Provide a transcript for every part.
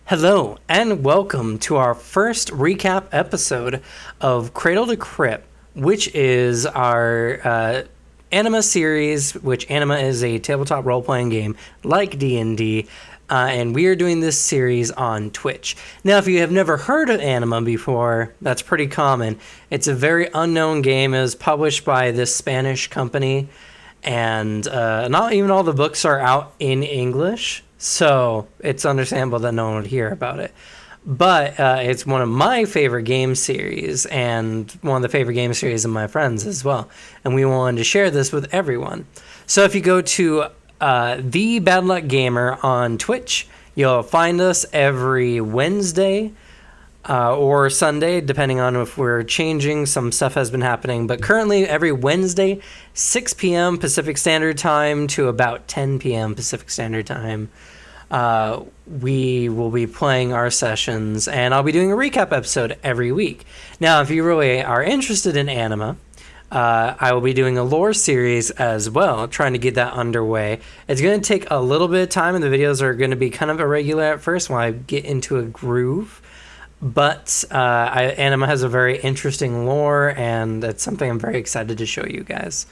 Hello, and welcome to our first recap episode of Cradle to Crypt, which is our Anima series, which Anima is a tabletop role-playing game like D&D, and we are doing this series on Twitch. Now, if you have never heard of Anima before, that's pretty common. It's a very unknown game. It was published by this Spanish company, and not even all the books are out in English, so it's understandable that no one would hear about it. But it's one of my favorite game series, and one of the favorite game series of my friends as well. And we wanted to share this with everyone. So if you go to the Bad Luck Gamer on Twitch, you'll find us every Wednesday or Sunday, depending on if we're changing. Some stuff has been happening, but currently every Wednesday, 6 p.m. Pacific Standard Time to about 10 p.m. Pacific Standard Time, we will be playing our sessions, and I'll be doing a recap episode every week. Now, if you really are interested in Anima, I will be doing a lore series as well, trying to get that underway. It's going to take a little bit of time, and the videos are going to be kind of irregular at first when I get into a groove. But Anima has a very interesting lore, and it's something I'm very excited to show you guys.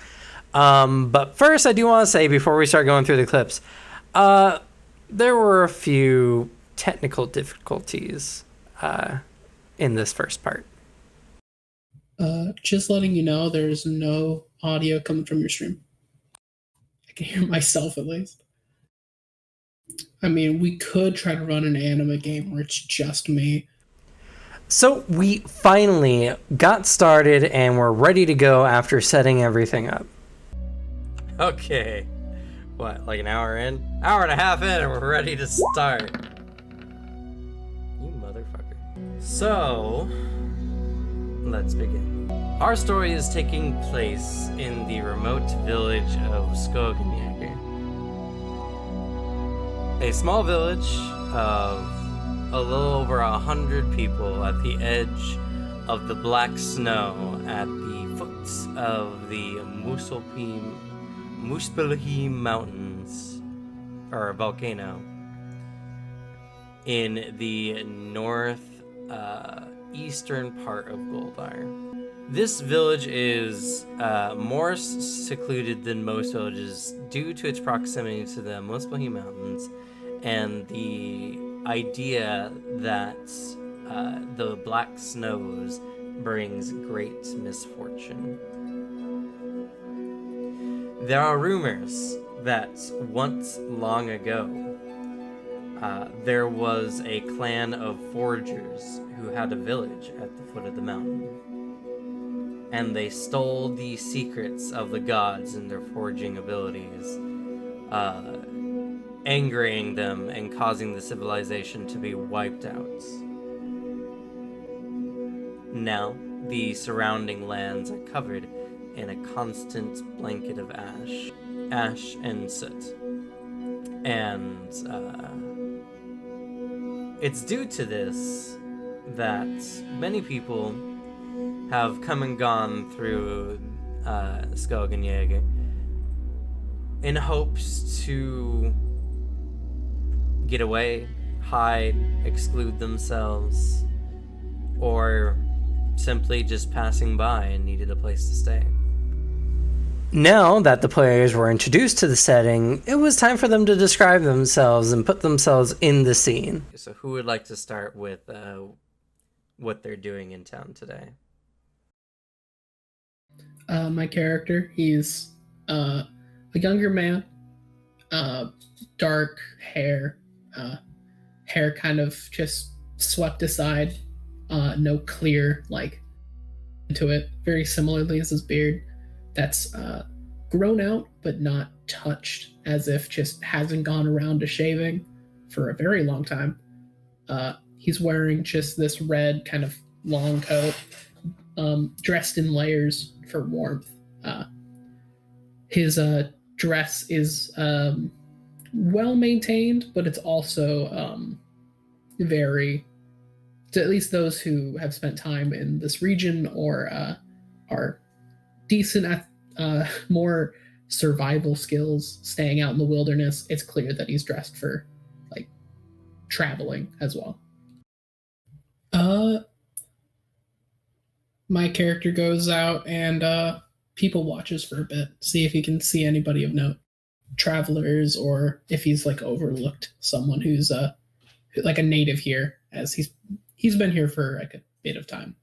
But first, I do want to say, before we start going through the clips, there were a few technical difficulties in this first part. Just letting you know, there's no audio coming from your stream. I can hear myself at least. I mean, we could try to run an Anima game where it's just me. So we finally got started and we're ready to go after setting everything up. Okay. What, like an hour in? Hour and a half in and we're ready to start. You motherfucker. So, let's begin. Our story is taking place in the remote village of Skogenjäger. A small village of a little over 100 people at the edge of the black snow at the foot of the Muspelheim Mountains, or volcano, in the north eastern part of Goldar. This village is more secluded than most villages due to its proximity to the Muspelheim Mountains and the idea that the black snows brings great misfortune. There are rumors that once long ago, there was a clan of forgers who had a village at the foot of the mountain. And they stole the secrets of the gods in their forging abilities, angering them and causing the civilization to be wiped out. Now, the surrounding lands are covered in a constant blanket of ash and soot. And it's due to this that many people have come and gone through Skogenjäger in hopes to get away, hide, exclude themselves, or simply just passing by and needed a place to stay. Now that the players were introduced to the setting, it was time for them to describe themselves and put themselves in the scene. So who would like to start with what they're doing in town today? My character, he's a younger man, dark hair, hair kind of just swept aside, no clear into it, very similarly as his beard that's grown out but not touched, as if just hasn't gone around to shaving for a very long time. He's wearing just this red kind of long coat, dressed in layers for warmth. His dress is well maintained, but it's also very, to at least those who have spent time in this region or are decent at more survival skills, staying out in the wilderness, it's clear that he's dressed for traveling as well. Uh, my character goes out and people watches for a bit, see if he can see anybody of note, travelers, or if he's like overlooked someone who's like a native here, as he's been here for like a bit of time.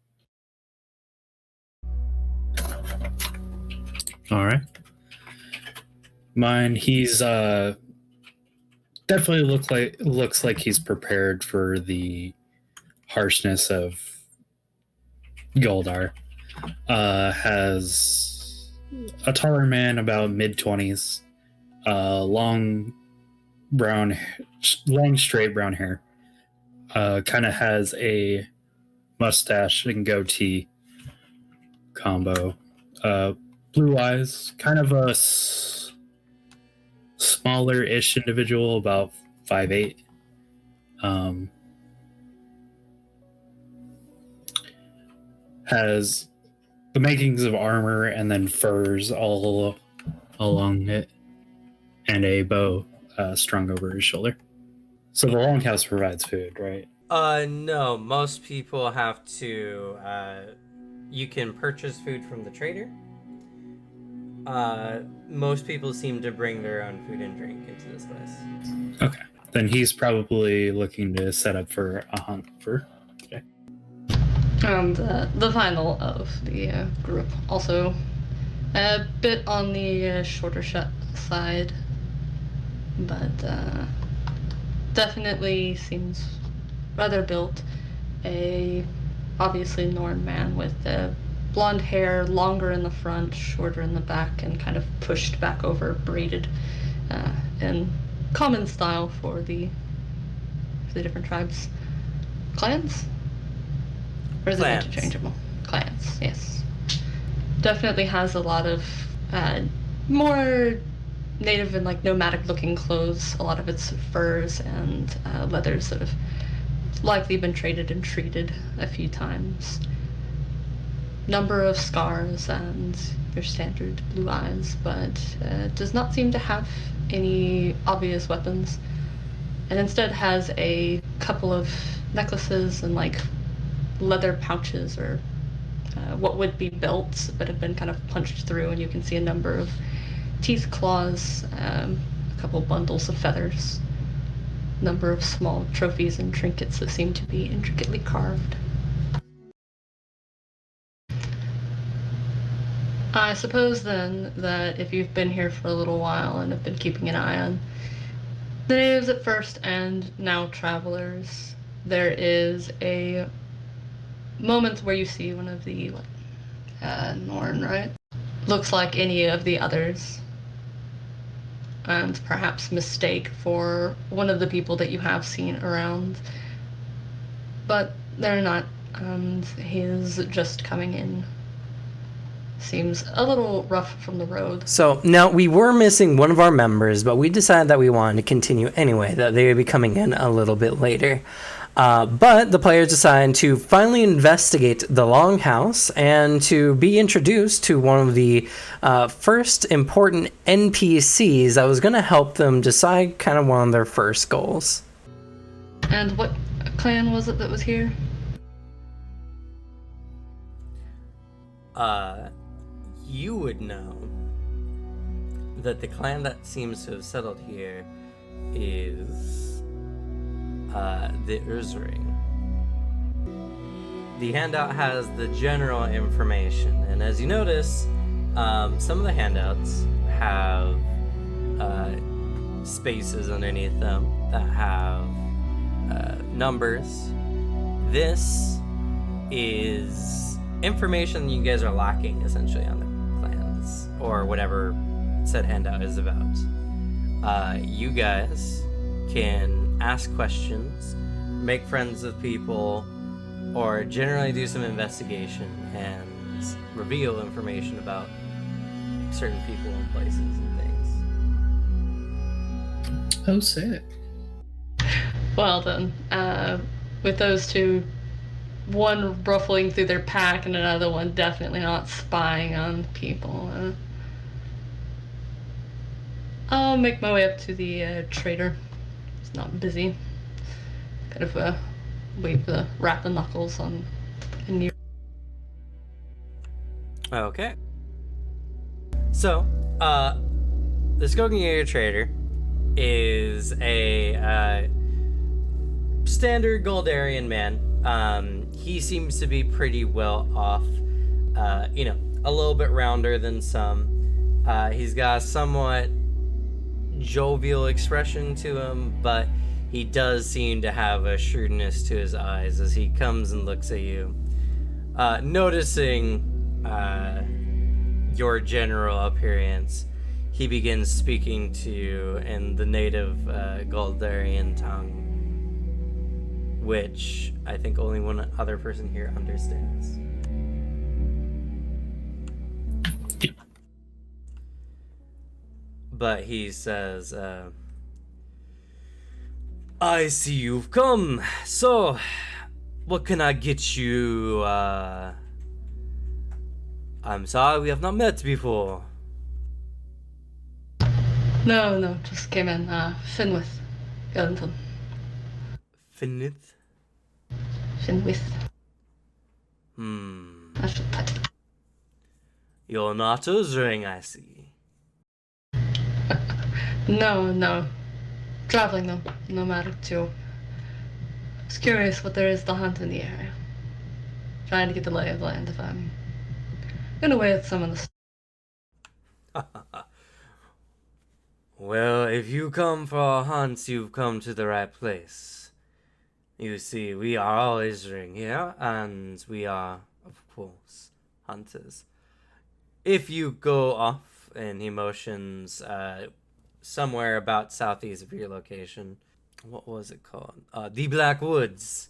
All right. Mine, he's definitely looks like he's prepared for the harshness of Goldar. Has a taller man, about mid-20s, long straight brown hair. Kind of has a mustache and goatee combo. Blue eyes, kind of a smaller-ish individual, about 5'8". Has the makings of armor and then furs all along it, and a bow strung over his shoulder. So the longhouse provides food, right? No. Most people have to. You can purchase food from the trader. Most people seem to bring their own food and drink into this place. Okay. Then he's probably looking to set up for a hunt for today. And the final of the group, also a bit on the shorter side, but definitely seems rather built. A obviously Norn man with blonde hair, longer in the front, shorter in the back, and kind of pushed back over, braided in common style for the different tribes. Clans? Or is Clans. it interchangeable? Clans, yes. Definitely has a lot of more native and like nomadic looking clothes. A lot of it's furs and leathers that have likely been traded and treated a few times. Number of scars and your standard blue eyes, but does not seem to have any obvious weapons, and instead has a couple of necklaces and like leather pouches, or what would be belts but have been kind of punched through, and you can see a number of teeth, claws, a couple bundles of feathers, number of small trophies and trinkets that seem to be intricately carved. I suppose then that if you've been here for a little while and have been keeping an eye on the natives at first and now travelers, there is a moment where you see one of the Norn, right? Looks like any of the others, and perhaps mistake for one of the people that you have seen around, but they're not, and he's just coming in. Seems a little rough from the road. So now we were missing one of our members, but we decided that we wanted to continue anyway, that they would be coming in a little bit later. But the players decided to finally investigate the Longhouse and to be introduced to one of the first important NPCs that was going to help them decide kind of one of their first goals. And what clan was it that was here? You would know that the clan that seems to have settled here is the Urzring. The handout has the general information, and as you notice, some of the handouts have spaces underneath them that have numbers. This is information you guys are lacking essentially on the clans, or whatever said handout is about. You guys can ask questions, make friends with people, or generally do some investigation and reveal information about certain people and places and things. Oh, sick. Well then, with those two, one ruffling through their pack and another one definitely not spying on people, I'll make my way up to the trader. He's not busy. kind of wrap the knuckles on a new. Okay. So, the Skogan Trader is a standard Goldarian man. He seems to be pretty well off, a little bit rounder than some. He's got a somewhat jovial expression to him, but he does seem to have a shrewdness to his eyes as he comes and looks at you. Noticing your general appearance, he begins speaking to you in the native Goldarian tongue, which I think only one other person here understands. But he says, I see you've come. So, what can I get you? I'm sorry, we have not met before. No, just came in. Finwith. Ellington. Finith? Finwith. I should type. You're not Uzring, I see. No. Traveling though, nomadic too. Just curious what there is to hunt in the area. Trying to get the lay of the land if I'm gonna weigh at some of the. Well, if you come for our hunts, you've come to the right place. You see, we are all Uzring here, and we are, of course, hunters. If you go off, and he motions somewhere about southeast of your location, what was it called? The Black Woods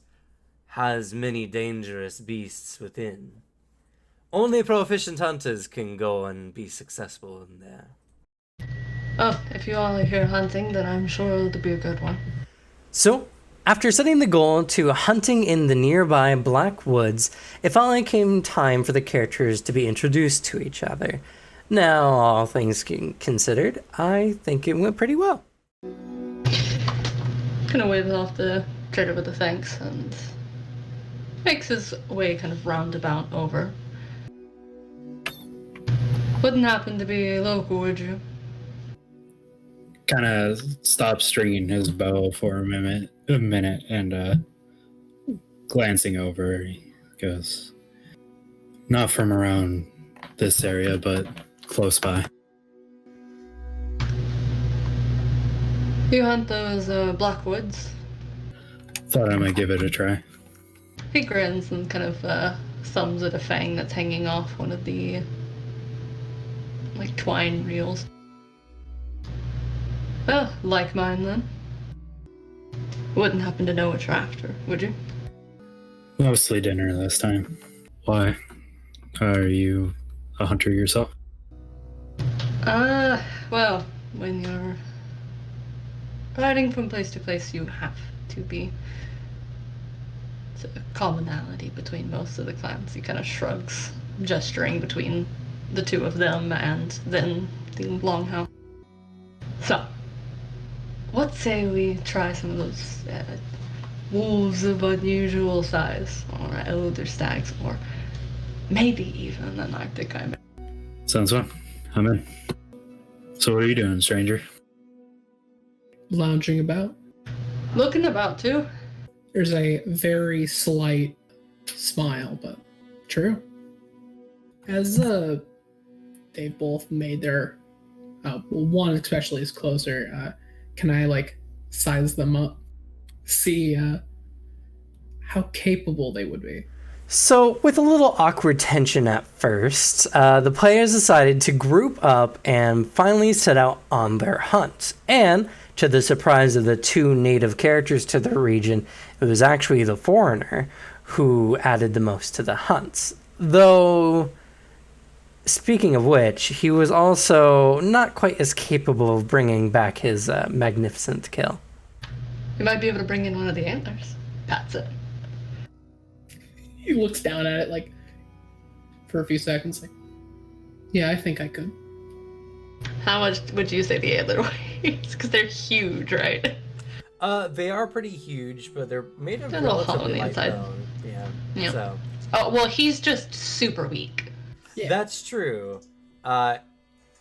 has many dangerous beasts within. Only proficient hunters can go and be successful in there. Oh, if you all are here hunting, then I'm sure it'll be a good one. So, after setting the goal to hunting in the nearby Black Woods, it finally came time for the characters to be introduced to each other. Now, all things considered, I think it went pretty well. Kind of waves off the trader with a thanks and makes his way kind of roundabout over. Wouldn't happen to be local, would you? Kind of stops stringing his bow for a minute, and glancing over, he goes, "Not from around this area, but close by." You hunt those Black Woods? Thought I might give it a try. He grins and kind of thumbs at a fang that's hanging off one of the twine reels. Well, like mine then. Wouldn't happen to know what you're after, would you? Mostly dinner this time. Why? Are you a hunter yourself? Well, when you're riding from place to place, you have to be. It's a commonality between most of the clans. He kind of shrugs, gesturing between the two of them and then the Longhouse. So, what say we try some of those wolves of unusual size, or elder stags, or maybe even an Arctic ibis? Sounds fun. I'm in. So what are you doing, stranger? Lounging about. Looking about too. There's a very slight smile, but true. As they've both made their one especially is closer, can I size them up, see how capable they would be? So, with a little awkward tension at first, the players decided to group up and finally set out on their hunt. And, to the surprise of the two native characters to the region, it was actually the foreigner who added the most to the hunts. Though, speaking of which, he was also not quite as capable of bringing back his magnificent kill. You might be able to bring in one of the antlers. That's it. He looks down at it for a few seconds, yeah, I think I could. How much would you say the antler weighs? Because they're huge, right? They are pretty huge, but they're made of They're a little hollow relatively on the light inside. bone. Yeah. Yeah. So Oh, well, he's just super weak. Yeah. that's true.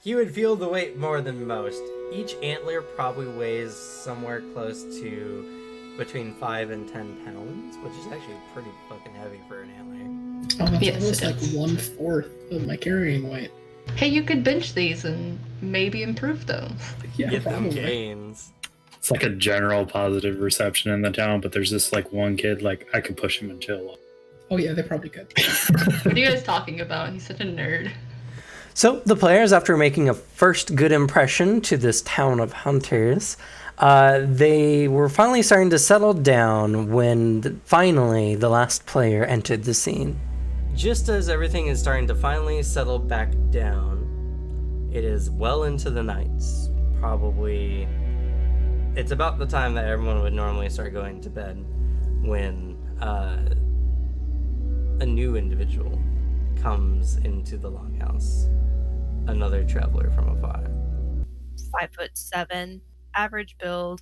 He would feel the weight more than most. Each antler probably weighs somewhere close to between 5 and 10 pounds, which is actually pretty fucking heavy for an antler. Oh, that's Yes, almost it like is. 1/4 of my carrying weight. Hey, you could bench these and maybe improve those. Yeah, Get them probably. gains. It's like a general positive reception in the town, but there's this like one kid like I could push him and chill. Oh yeah, they probably could. What are you guys talking about? He's such a nerd. So the players, after making a first good impression to this town of hunters, they were finally starting to settle down when finally the last player entered the scene. Just as everything is starting to finally settle back down, it is well into the nights. Probably, it's about the time that everyone would normally start going to bed when a new individual comes into the longhouse. Another traveler from afar. 5'7", average build,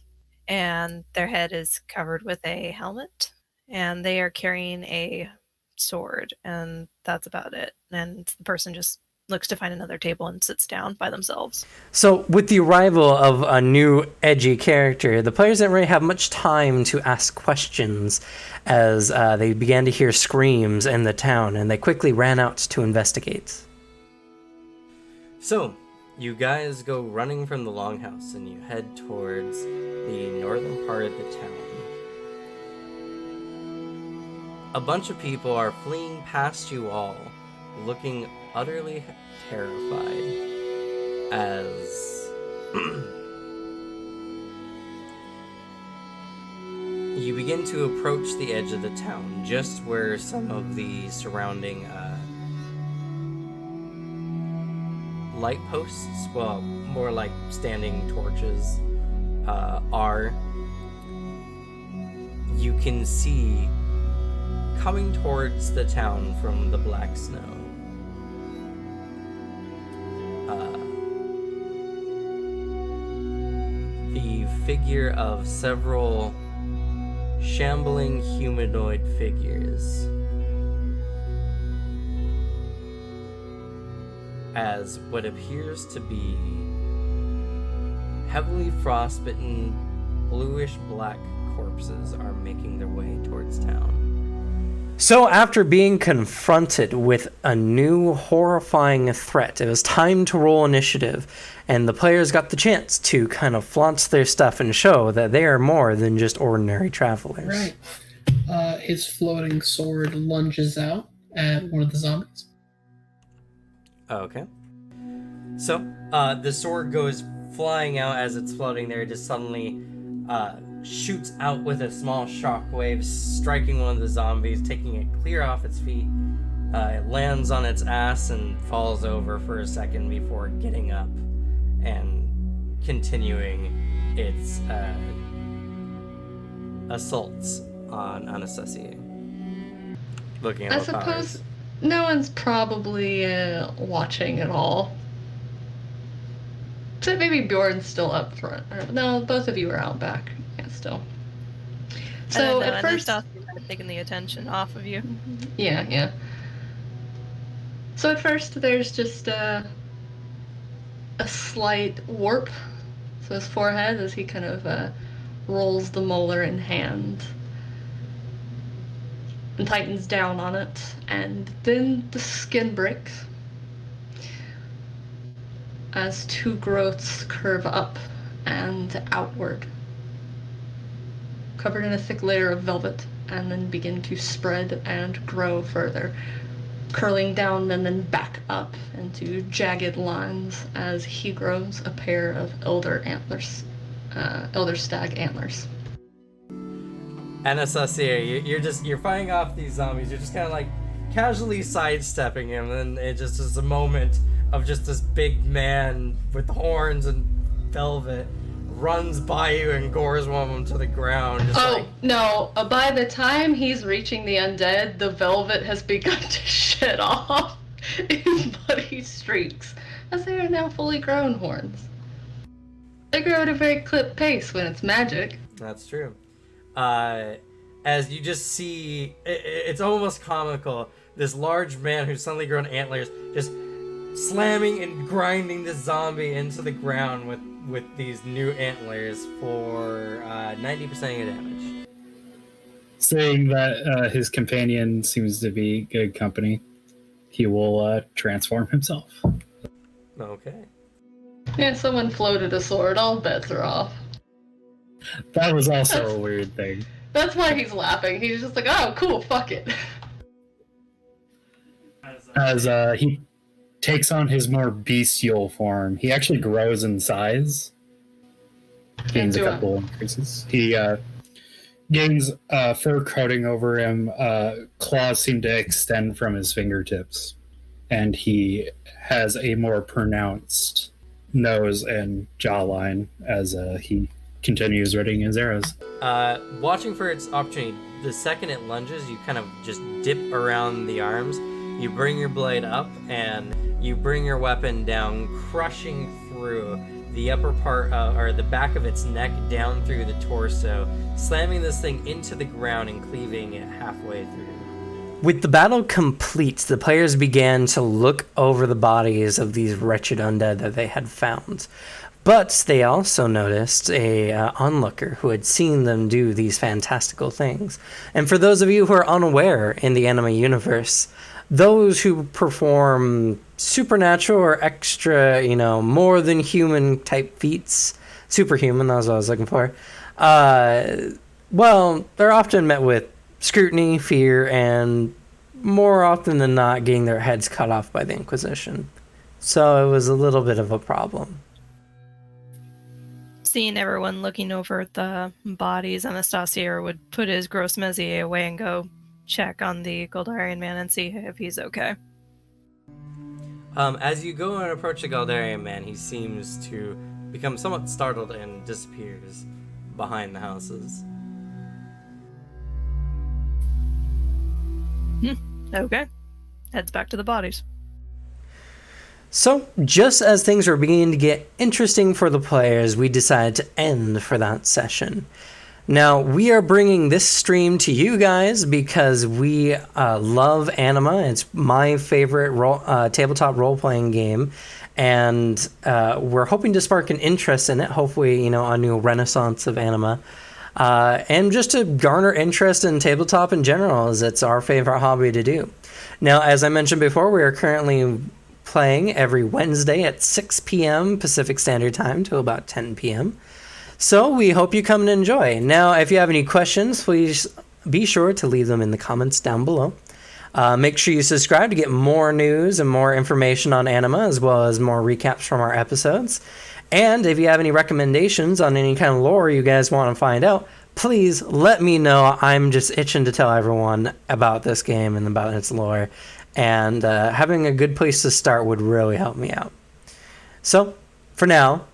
and their head is covered with a helmet, and they are carrying a sword, and that's about it. And the person just looks to find another table and sits down by themselves. So, with the arrival of a new edgy character, the players didn't really have much time to ask questions as they began to hear screams in the town, and they quickly ran out to investigate. So, you guys go running from the longhouse and you head towards the northern part of the town. A bunch of people are fleeing past you all, looking utterly terrified as you begin to approach the edge of the town, just where some of the surrounding light posts, well, more like standing torches, are. You can see coming towards the town from the black snow the figure of several shambling humanoid figures, as what appears to be heavily frostbitten, bluish-black corpses are making their way towards town. So after being confronted with a new horrifying threat, it was time to roll initiative, and the players got the chance to kind of flaunt their stuff and show that they are more than just ordinary travelers. Right. His floating sword lunges out at one of the zombies. Okay. So, the sword goes flying out as it's floating there, just suddenly shoots out with a small shockwave, striking one of the zombies, taking it clear off its feet. It lands on its ass and falls over for a second before getting up and continuing its assaults on Anastasia. Looking at I what suppose powers. no one's probably watching at all. Except maybe Bjorn's still up front. Or, no, both of you are out back. Yeah, still. So at first, taking the attention off of you. yeah. So at first, there's just a slight warp. So his forehead, as he kind of rolls the molar in hand and tightens down on it, and then the skin breaks as two growths curve up and outward, covered in a thick layer of velvet, and then begin to spread and grow further, curling down and then back up into jagged lines as he grows a pair of elder stag antlers. Anastasia, you're fighting off these zombies. You're just kind of like casually sidestepping him, and it just is a moment of just this big man with horns and velvet runs by you and gores one of them to the ground. No, by the time he's reaching the undead, the velvet has begun to shed off in bloody streaks, as they are now fully grown horns. They grow at a very clipped pace when it's magic. That's true. As you just see, it's almost comical. This large man who's suddenly grown antlers just slamming and grinding this zombie into the ground with these new antlers for 90% of your damage. Saying that his companion seems to be good company, he will transform himself. Okay. Yeah, someone floated a sword. All bets are off. That was also a weird thing. That's why he's laughing. He's just like, oh, cool, fuck it. As he takes on his more bestial form, he actually grows in size. Gains a couple increases. He gains fur coating over him. Claws seem to extend from his fingertips. And he has a more pronounced nose and jawline as he continues readying his arrows. Watching for its opportunity, the second it lunges, you kind of just dip around the arms. You bring your blade up, and you bring your weapon down, crushing through the upper part, or the back of its neck down through the torso, slamming this thing into the ground and cleaving it halfway through. With the battle complete, the players began to look over the bodies of these wretched undead that they had found. But they also noticed a onlooker who had seen them do these fantastical things. And for those of you who are unaware in the Anima universe, those who perform supernatural or extra, more than human type feats, superhuman, that was what I was looking for, well, they're often met with scrutiny, fear, and more often than not getting their heads cut off by the Inquisition. So it was a little bit of a problem. Seeing everyone looking over at the bodies, Anastasia would put his gross messier away and go check on the Goldarian man and see if he's okay. As you go and approach the Goldarian man, he seems to become somewhat startled and disappears behind the houses. Okay. Heads back to the bodies. So, just as things were beginning to get interesting for the players, we decided to end for that session. Now, we are bringing this stream to you guys because we love Anima. It's my favorite tabletop role-playing game, and we're hoping to spark an interest in it, hopefully, a new renaissance of Anima. And just to garner interest in tabletop in general, as it's our favorite hobby to do. Now, as I mentioned before, we are currently playing every Wednesday at 6 p.m. Pacific Standard Time to about 10 p.m. So we hope you come and enjoy. Now, if you have any questions, please be sure to leave them in the comments down below. Make sure you subscribe to get more news and more information on Anima, as well as more recaps from our episodes. And if you have any recommendations on any kind of lore you guys want to find out, please let me know. I'm just itching to tell everyone about this game and about its lore. And having a good place to start would really help me out. So, for now,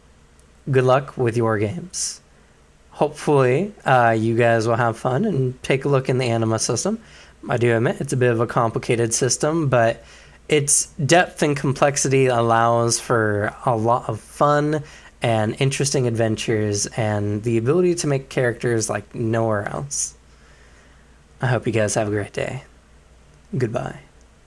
good luck with your games. Hopefully, you guys will have fun and take a look in the Anima system. I do admit it's a bit of a complicated system, but its depth and complexity allows for a lot of fun and interesting adventures and the ability to make characters like nowhere else. I hope you guys have a great day. Goodbye.